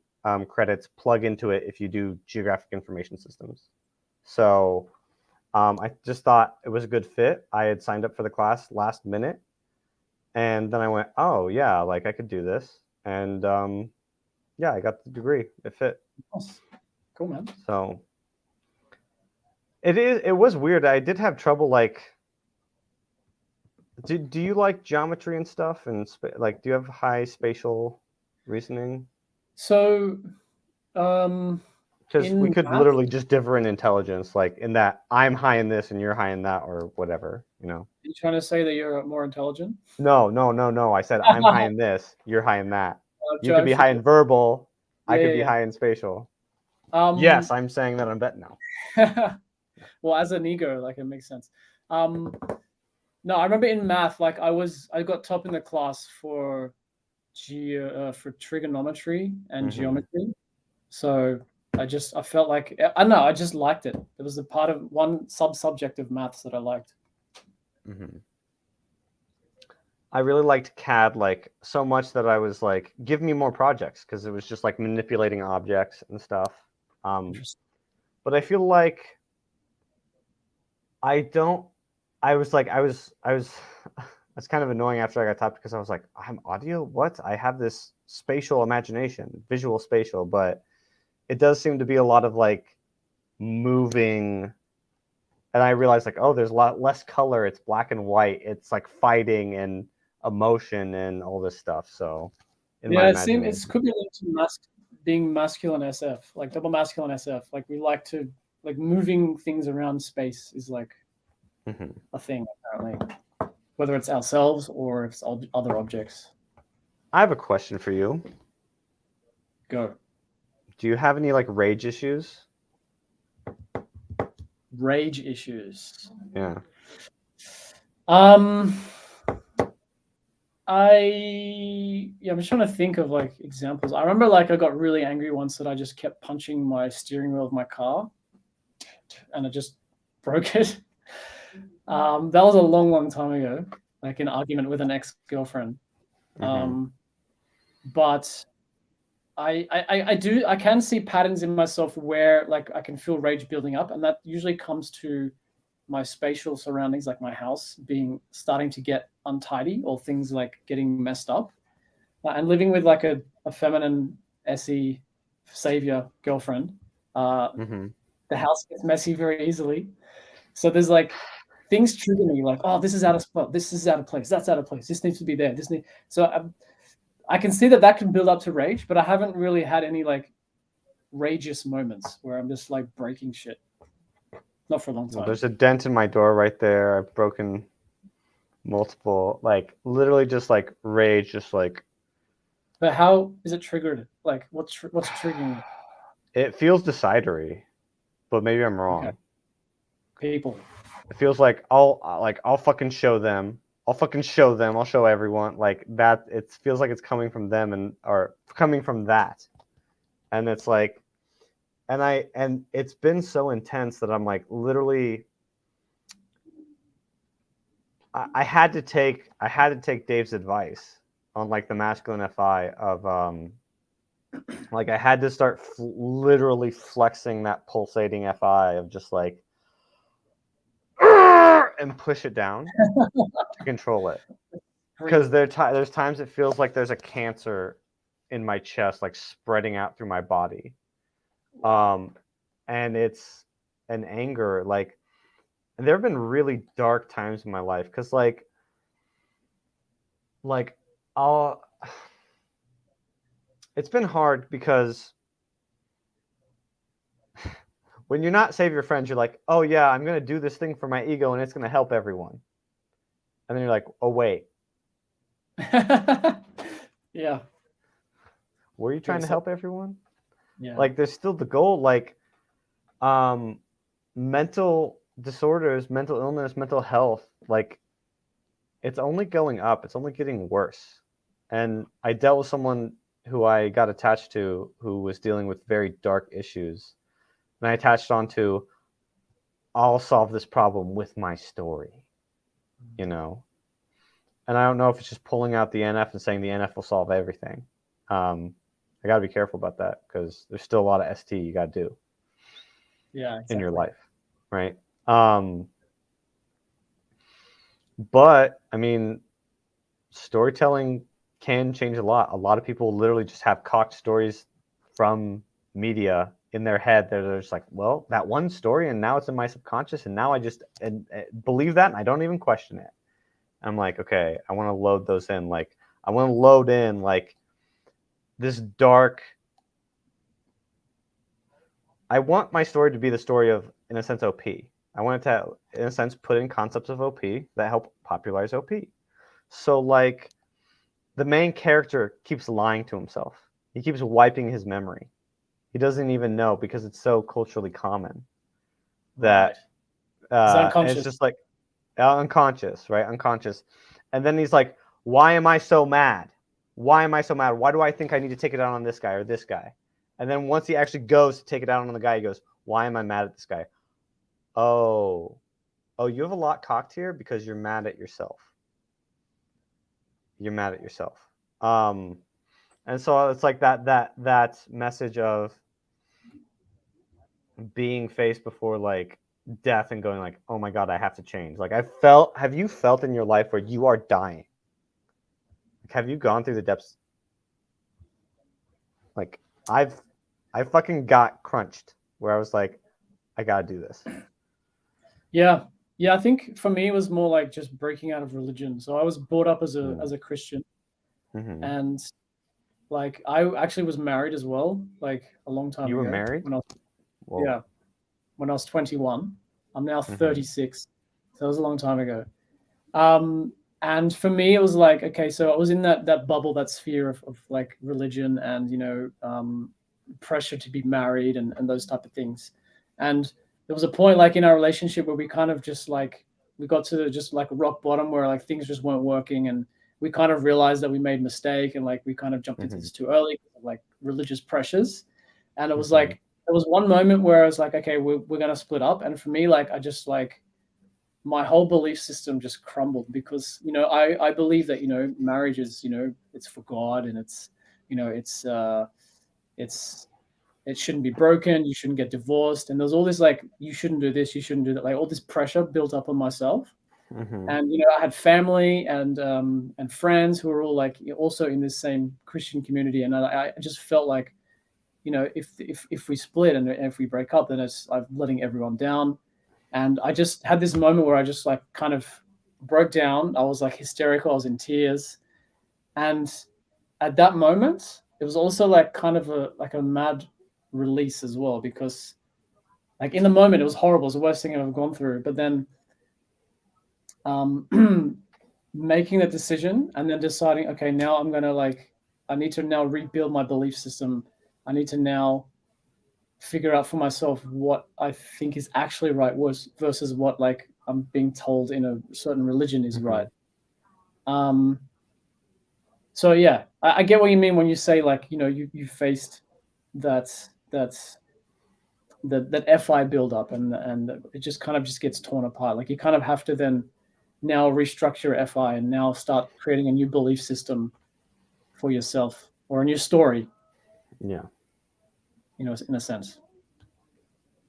credits plug into it if you do geographic information systems. So I just thought it was a good fit. I had signed up for the class last minute, and then I went, oh yeah, like I could do this, and yeah, I got the degree. It fit. Nice. Cool, man. So it was weird. I did have trouble like. Do you like geometry and stuff, and like do you have high spatial reasoning? So, Because we in could math, literally just differ in intelligence, like in that I'm high in this and you're high in that, or whatever, you know. you trying to say that you're more intelligent? No. I said I'm high in this, you're high in that. You could be high in verbal, I could be high in spatial. Yes, I'm saying that on bet now. Well, as an ego, like it makes sense. No, I remember in math, like I got top in the class for for trigonometry and geometry. So I felt like I don't know, I just liked it. It was a part of one sub-subject of maths that I liked. I really liked CAD like so much that I was like, give me more projects, because it was just like manipulating objects and stuff. But I feel like I was it's kind of annoying after I got top, because I was like, I'm audio? What? I have this spatial imagination, visual spatial, but it does seem to be a lot of like moving. And I realized like, oh, there's a lot less color. It's black and white. It's like fighting and emotion and all this stuff. So yeah, it could be linked to being masculine SF, like double masculine SF. Like we like to like moving things around space is like a thing apparently, whether it's ourselves or if it's other objects. I have a question for you. Go. Do you have any like rage issues? Rage issues. Yeah. I'm just trying to think of like examples. I remember like I got really angry once that I just kept punching my steering wheel of my car and I just broke it. That was a long time ago, like an argument with an ex-girlfriend. But I can see patterns in myself where like I can feel rage building up, and that usually comes to my spatial surroundings, like my house starting to get untidy or things like getting messed up. And living with like a feminine SE savior girlfriend, the house gets messy very easily. So there's like things trigger me like, oh, this is out of spot, this is out of place, that's out of place, this needs to be there, so I can see that can build up to rage, but I haven't really had any like rageous moments where I'm just like breaking shit. Not for a long time. Well, there's a dent in my door right there. I've broken multiple, like literally just like rage, just like. But how is it triggered? Like what's triggering it? It feels decidery, but maybe I'm wrong. Okay. People. It feels like I'll fucking show them. I'll show everyone like that. It feels like it's coming from them or coming from that, and it's like, and it's been so intense that I'm like literally. I had to take Dave's advice on like the masculine FI of like I had to start literally flexing that pulsating FI of just like and push it down to control it, because there's times it feels like there's a cancer in my chest like spreading out through my body, and it's an anger like. And there have been really dark times in my life because like it's been hard because when you're not save your friends, you're like, oh yeah, I'm gonna do this thing for my ego and it's gonna help everyone, and then you're like, oh wait, yeah, were you trying to help everyone? Yeah, like there's still the goal, like mental disorders, mental illness, mental health, like it's only going up, it's only getting worse. And I dealt with someone who I got attached to who was dealing with very dark issues, and I attached onto, I'll solve this problem with my story, you know. And I don't know if it's just pulling out the NF and saying the NF will solve everything. I got to be careful about that because there's still a lot of ST you got to do exactly. in your life, right? But I mean, storytelling can change a lot. A lot of people literally just have cocked stories from media in their head. They're just like, well, that one story, and now it's in my subconscious, and now I just believe that, and I don't even question it. I'm like, okay, I want to load those in. Like, I want to load in like this dark. I want my story to be the story of, in a sense, OP. I want it to, in a sense, put in concepts of OP that help popularize OP. So, like, the main character keeps lying to himself. He keeps wiping his memory. He doesn't even know because it's so culturally common that and it's just like unconscious, right? Unconscious. And then he's like, why am I so mad? Why am I so mad? Why do I think I need to take it out on this guy or this guy? And then once he actually goes to take it out on the guy, he goes, why am I mad at this guy? Oh, you have a lot cocked here because you're mad at yourself. You're mad at yourself. And so it's like that message of being faced before like death and going like, oh my God, I have to change. Like have you felt in your life where you are dying? Like, have you gone through the depths? Like I fucking got crunched where I was like, I gotta do this. Yeah. I think for me it was more like just breaking out of religion. So I was brought up as a Christian, and like I actually was married as well, like a long time ago. You were married? When I was 21. I'm now 36, so it was a long time ago. And for me, it was like, okay, so I was in that bubble, that sphere of like religion and pressure to be married and those type of things. And there was a point like in our relationship where we kind of just like we got to just like rock bottom where like things just weren't working, and we kind of realized that we made a mistake, and like we kind of jumped into this too early, like religious pressures. And it was like there was one moment where I was like, okay, we're gonna split up. And for me, like I just like my whole belief system just crumbled because I believe that marriage is it's for God, and it's it shouldn't be broken, you shouldn't get divorced, and there's all this like you shouldn't do this, you shouldn't do that, like all this pressure built up on myself. And I had family and friends who were all like also in this same Christian community, and I just felt like if we split and if we break up, then I'm letting everyone down. And I just had this moment where I just like kind of broke down. I was like hysterical. I was in tears. And at that moment, it was also like kind of a mad release as well, because like in the moment it was horrible. It was the worst thing I've ever gone through. But then making that decision and then deciding, okay, now I'm going to I need to now rebuild my belief system. I need to now figure out for myself what I think is actually right versus what like I'm being told in a certain religion is right. So yeah, I get what you mean when you say like you faced that FI build up and it just kind of just gets torn apart. Like you kind of have to then now restructure FI and now start creating a new belief system for yourself or a new story. Yeah. In a sense.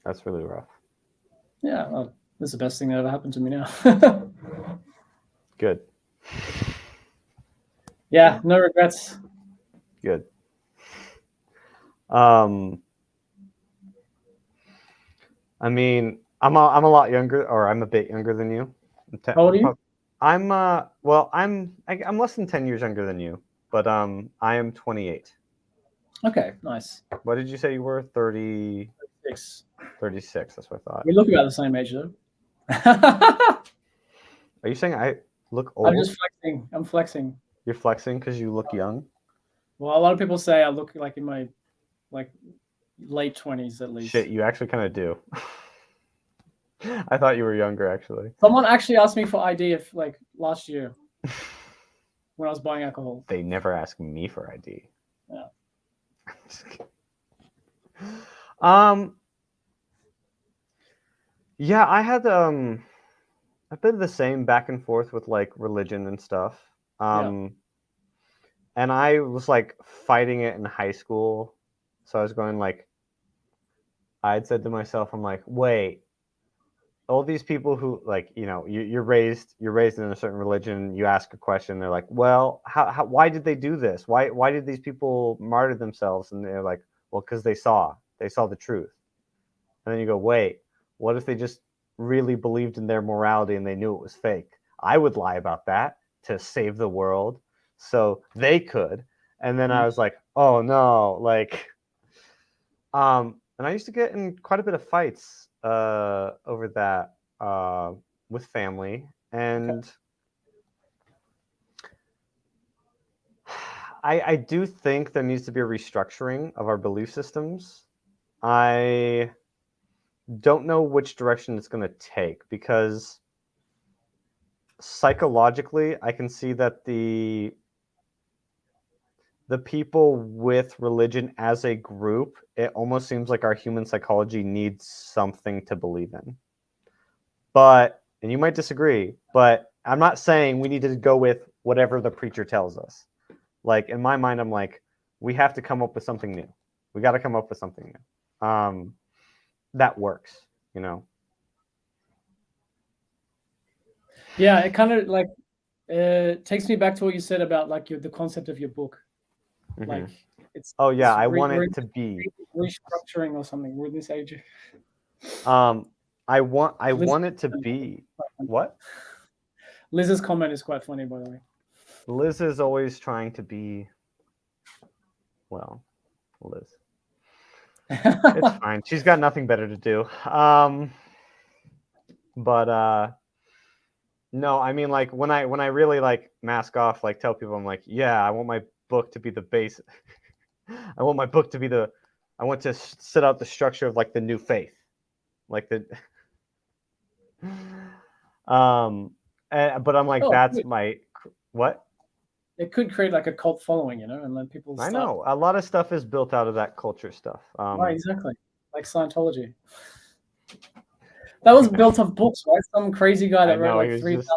That's really rough. Yeah, well, this is the best thing that ever happened to me now. Good. Yeah, no regrets. Good. I mean, I'm a lot younger, or I'm a bit younger than you. How old are you? I'm I'm less than 10 years younger than you, but I am 28. Okay, nice. What did you say you were? 36. 36, that's what I thought. We look about the same age though. Are you saying I look old? I'm just flexing. I'm flexing. You're flexing because you look young? Well, a lot of people say I look like in my late 20s at least. Shit, you actually kind of do. I thought you were younger, actually. Someone actually asked me for ID last year when I was buying alcohol. They never ask me for ID. Yeah. Yeah, I had a bit of the same back and forth with like religion and stuff. And I was like fighting it in high school. So I was going like, I'd said to myself, I'm like, wait, all these people who like, you're raised in a certain religion, you ask a question, they're like, well, why did they do this? Why did these people martyr themselves? And they're like, well, because they saw the truth. And then you go, wait, what if they just really believed in their morality and they knew it was fake? I would lie about that to save the world so they could. And then I was like, oh no, like, and I used to get in quite a bit of fights over that with family. And I do think there needs to be a restructuring of our belief systems. I don't know which direction it's going to take, because psychologically I can see that the people with religion as a group, it almost seems like our human psychology needs something to believe in. But, and you might disagree, but I'm not saying we need to go with whatever the preacher tells us. Like, in my mind, I'm like, we have to come up with something new. We got to come up with something new. That works, Yeah, it kind of like takes me back to what you said about like the concept of your book. Mm-hmm. Like it's I want it to be restructuring or something. We're in this age. I want it to be what? Liz's comment is quite funny, by the way. Liz is always trying to be, well, Liz. It's fine. She's got nothing better to do. But no, I mean, like, when I really like mask off, like, tell people, I'm like, yeah, I want my book to be the base. I want my book to be I want to set out the structure of like the new faith, like the. But I'm like, that's good. my what? It could create like a cult following, and then people. I know a lot of stuff is built out of that culture stuff. Right, exactly, like Scientology. That was built off books, right? Some crazy guy that wrote like 3,000.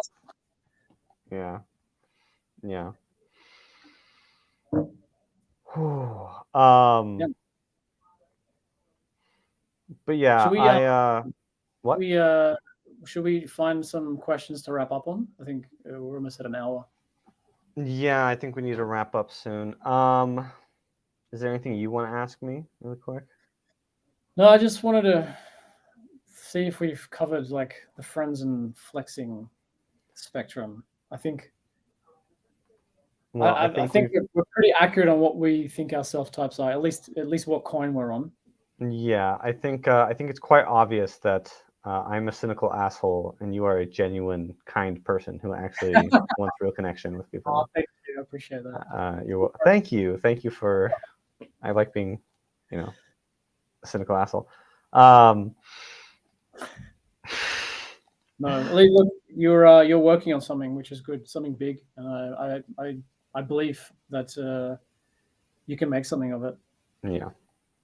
Yeah. Yeah. But yeah, should we find some questions to wrap up on? I think we're almost at an hour. Yeah, I think we need to wrap up soon. Is there anything you want to ask me really quick? No, I just wanted to see if we've covered like the friends and flexing spectrum. I think. Well, I think we're pretty accurate on what we think our self types are. At least what coin we're on. Yeah, I think it's quite obvious that I'm a cynical asshole and you are a genuine, kind person who actually wants real connection with people. Oh, thank you. I appreciate that. Thank you for. I like being, a cynical asshole. No, look, you're working on something which is good, something big, and I believe that you can make something of it. Yeah,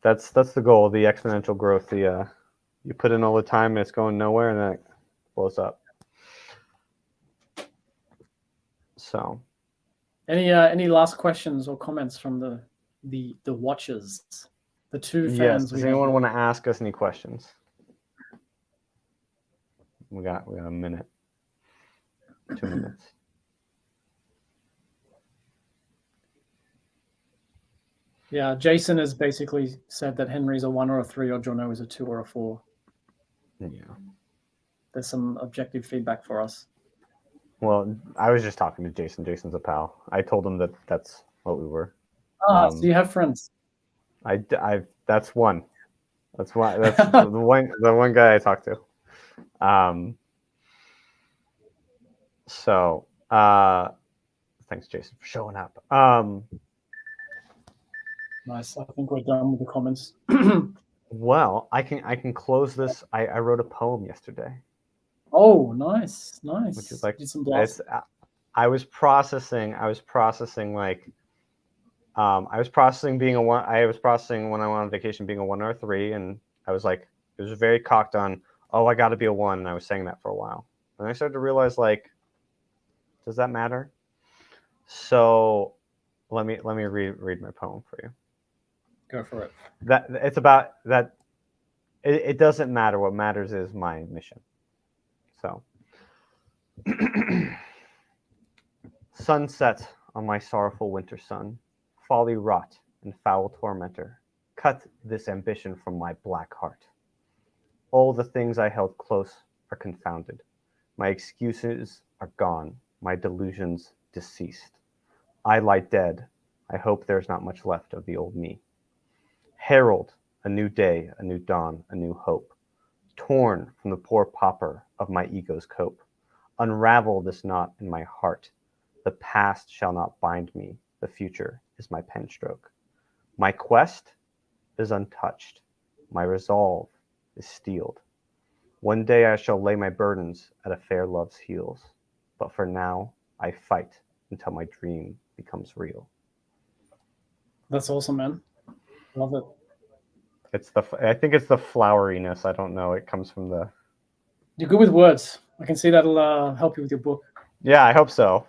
that's the goal. The exponential growth. You put in all the time, and it's going nowhere, and then it blows up. So, any last questions or comments from the watchers, the two fans? Yes. Does anyone want to ask us any questions? We got a minute, 2 minutes. Yeah, Jason has basically said that Henry's a 1 or a 3, or Jono is a 2 or a 4. Yeah. There's some objective feedback for us. Well, I was just talking to Jason. Jason's a pal. I told him that that's what we were. So you have friends. That's one. That's why. That's the one guy I talked to. So, thanks, Jason, for showing up. Nice. I think we're done with the comments. Well, I can close this. I wrote a poem yesterday. Oh, nice. Which is like, did some blasts. I was processing like, I was processing being a 1. I was processing when I went on vacation being a 1 or a 3, and I was like, it was very cocked on. Oh, I got to be a 1, and I was saying that for a while, and I started to realize, like, does that matter? So, let me read my poem for you. Go for it. That it's about that. It doesn't matter. What matters is my mission. So, sunset on my sorrowful winter sun, folly wrought and foul tormentor, cut this ambition from my black heart. All the things I held close are confounded. My excuses are gone, my delusions deceased. I lie dead. I hope there's not much left of the old me. Herald a new day, a new dawn, a new hope. Torn from the poor pauper of my ego's cope. Unravel this knot in my heart. The past shall not bind me. The future is my pen stroke. My quest is untouched. My resolve is steeled. One day I shall lay my burdens at a fair love's heels. But for now, I fight until my dream becomes real. That's awesome, man. Love it. I think it's the floweriness. I don't know. It comes from the. You're good with words. I can see that'll help you with your book. Yeah, I hope so.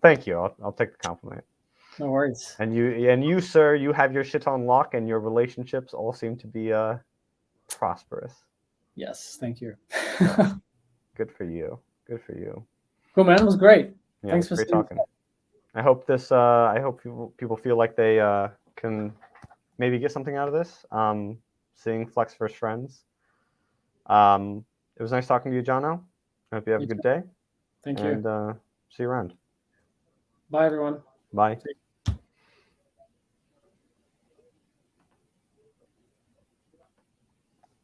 Thank you. I'll take the compliment. No worries. And you, sir, you have your shit on lock, and your relationships all seem to be prosperous. Yes, thank you. Good for you. Good for you. Cool, man. It was great. Yeah, Thanks for great talking. I hope this. I hope people feel like they can maybe get something out of this. Seeing Flex vs. Friends. It was nice talking to you, Jono. I hope you have a good day. Thank you. And see you around. Bye, everyone. Bye.